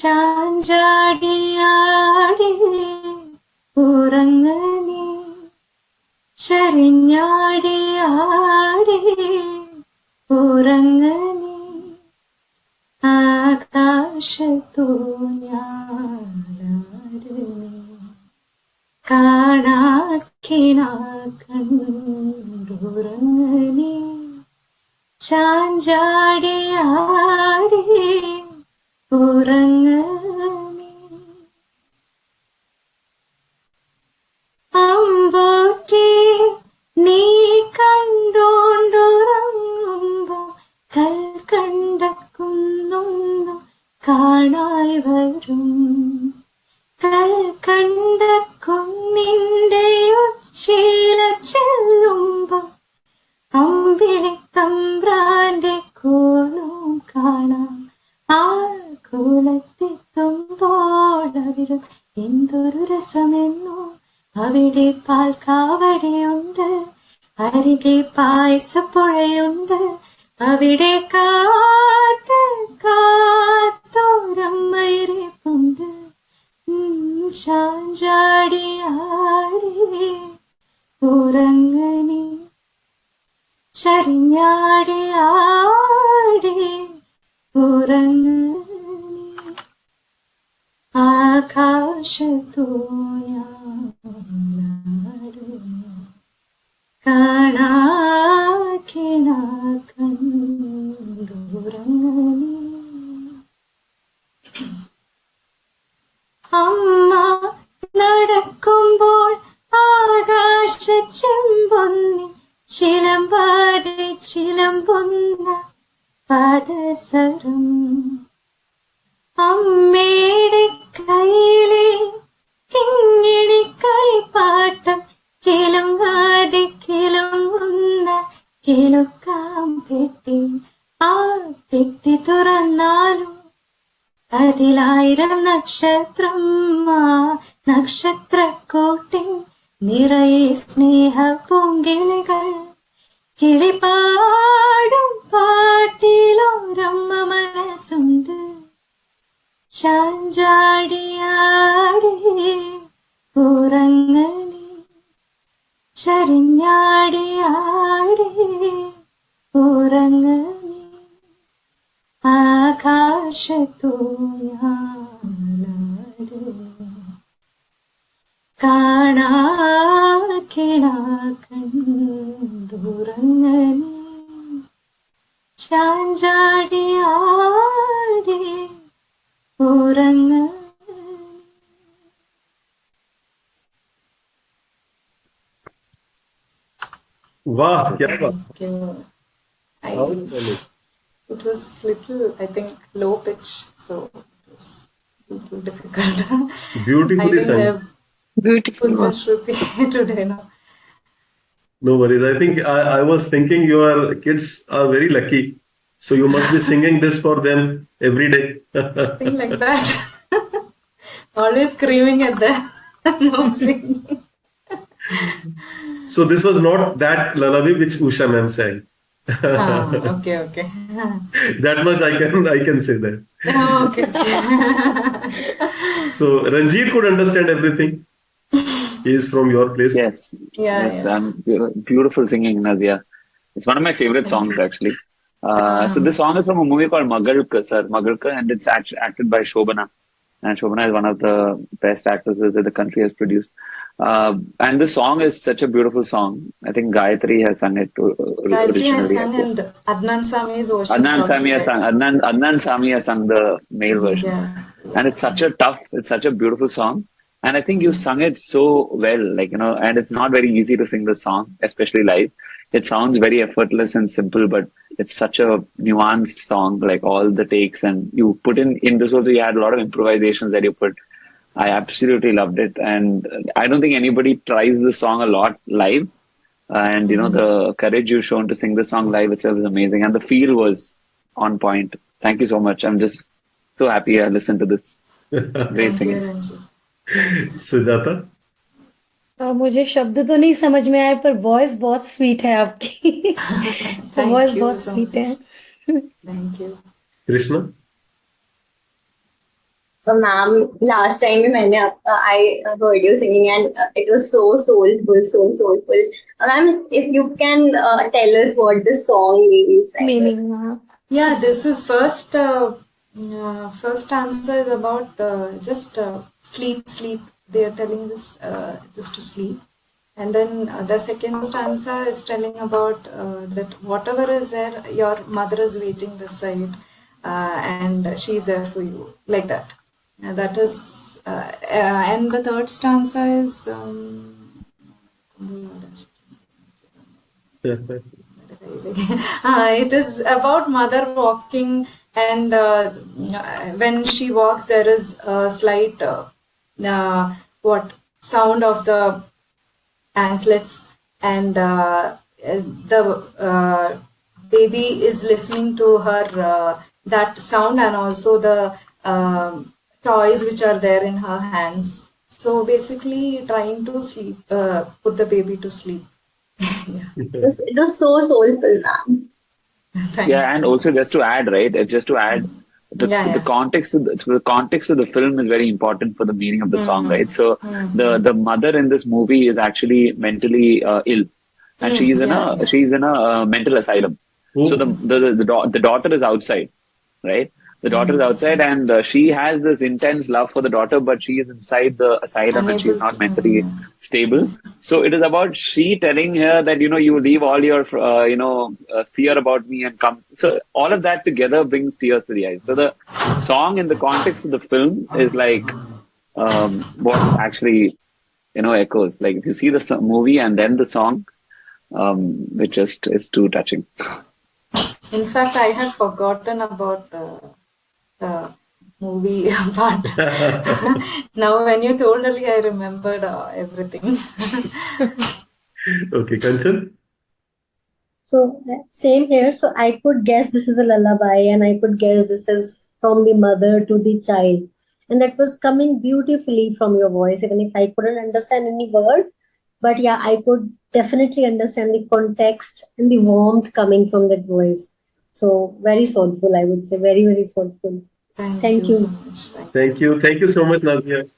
ചാഞ്ചാടിയാടി ഉറങ്ങനീ ചരിഞ്ഞാടിയാടി ഉറങ്ങനീ ആകാശത്തു ഞാനാരുമേ കാണാക്കിനാ കണ്ടുറങ്ങനീ ചാഞ്ചാടിയാടി ഉറങ്ങനീ അമ്പോറ്റി നീ കണ്ടോണ്ടുറങ്ങുമ്പോ കൽക്കണ്ട കുന്നൊന്നു കാണായി വരും കൽക്കണ്ട കുന്നിന്റെ ഉച്ചില ചെല്ലുമ്പോ അമ്പിളി തമ്പ്രാന്റെ കോലവും കാണാം ആ കോലത്തെത്തുമ്പോൾ അവിടെ എന്തൊരു രസമെന്നോ അവിടെ പാൽക്കാവടിയുണ്ട് അരികെ പായസപ്പുഴയുണ്ട് അവിടെ കാത്ത് കാത്തോരമ്മയിരിപ്പുണ്ട് ചാഞ്ചാടിയാടി ഉറങ്ങനീ ചരിഞ്ഞാടിയാടി ഉറങ്ങനീ ആകാശത്തു കാണാക്കിനാ കണ്ടുറങ്ങനീ അമ്മ നടക്കുമ്പോൾ ആകാശ ചെമ്പൊന്നി ചിലമ്പാതെ ചിലമ്പൊന്ന പാദസരം അമ്മയുടെ കയ്യിലെ കിങ്ങിണി കളിപ്പാട്ടം കിലുങ്ങാതെ കിലുങ്ങുന്ന കിലുക്കാം പെട്ടി ആ പെട്ടി തുറന്നാലും അതിലായിരം നക്ഷത്രം ആ നക്ഷത്രക്കൂട്ടിൽ നിറയെ സ്നേഹ പൂങ്കിളികൾ കിളിപാടും പാട്ടിലോരമ്മ മനസ്സുണ്ട് ചാഞ്ചാടിയാടി ഉറങ്ങനീ ചരിഞ്ഞാടിയാടി ഉറങ്ങനീ ആകാശത്തു ഞാനാരുമേ കാണാക്കിനാ കണ്ടുറങ്ങനീ ചാഞ്ചാടിയാടി ഉറങ്ങനീ. वाह क्या बात. Thank you. It was little, I think, low pitch, so it was a little difficult. I Beautifully didn't sung. have Beautiful full voice. Shruti today, no. No worries. I think I was thinking your kids are very lucky. So you must be singing this for them every day. Thing like that. Always screaming at them. No singing. So this was not that lullaby which Usha ma'am sang. Okay, okay. That much I can say that. Okay. So Ranjit could understand everything. He is from your place. Yes. Yeah, Yes. yeah. Beautiful singing, Nazia. It's one of my favorite songs, actually. So this song is from a movie called Magalka, sir. Magalka, and it's acted by Shobana. And Shobana is one of the best actresses that the country has produced. And this song is such a beautiful song. I think Gayatri has sung it Gayatri has originally. sung and Adnan Sami's Ocean Adnan Sauce, Sami has right? sung. Adnan Sami has sung the male version. Yeah. And it's such a beautiful song. And I think you sung it so well, like, and it's not very easy to sing the song, especially live. It sounds very effortless and simple, but it's such a nuanced song, like all the takes, and you put in this also, you had a lot of improvisations that you put. I absolutely loved it. And I don't think anybody tries this song a lot live. And, the courage you've shown to sing the song live itself is amazing. And the feel was on point. Thank you so much. I'm just so happy I listened to this. Great Thank you, singing. Ranjit. Sujata. मुझे शब्द तो नहीं समझ में आए पर voice बहुत sweet है आपकी. Thank वॉइस you बहुत so स्वीट है. Thank you. Krishna. Ma'am, last time I heard you singing and it was so soulful, so soulful. Ma'am, if you can tell us what the song means. Meaning, Yeah, this is first answer is about just sleep. They are telling this just to sleep. And then the second stanza is telling about that whatever is there, your mother is waiting this side, and she's there for you, like that. That is, and the third stanza is. It is about mother walking, and when she walks, there is a slight what sound of the anklets, and the baby is listening to her that sound, and also the toys which are there in her hands. So basically, trying to sleep, put the baby to sleep. Yeah. It was so soulful, ma'am. Thank Yeah, and also just to add, right? Just to add, the context of the film is very important for the meaning of the song, right? So the mother in this movie is actually mentally ill, and she's in a mental asylum. So the daughter is outside, right? The daughter is outside, and she has this intense love for the daughter, but she is inside the asylum and she's not mentally stable. So it is about she telling her that, you leave all your, fear about me and come. So all of that together brings tears to the eyes. So the song in the context of the film is like what actually, echoes. Like if you see the movie and then the song, it just is too touching. In fact, I had forgotten about the movie part. Now, when you told me, I remembered everything. Okay, Kanchan? So same here. So I could guess this is a lullaby, and I could guess this is from the mother to the child. And that was coming beautifully from your voice, even if I couldn't understand any word. But yeah, I could definitely understand the context and the warmth coming from that voice. So very soulful, I would say. Very, very soulful. Thank Thank you you. so much. Thank you. Thank you so much, Nazia.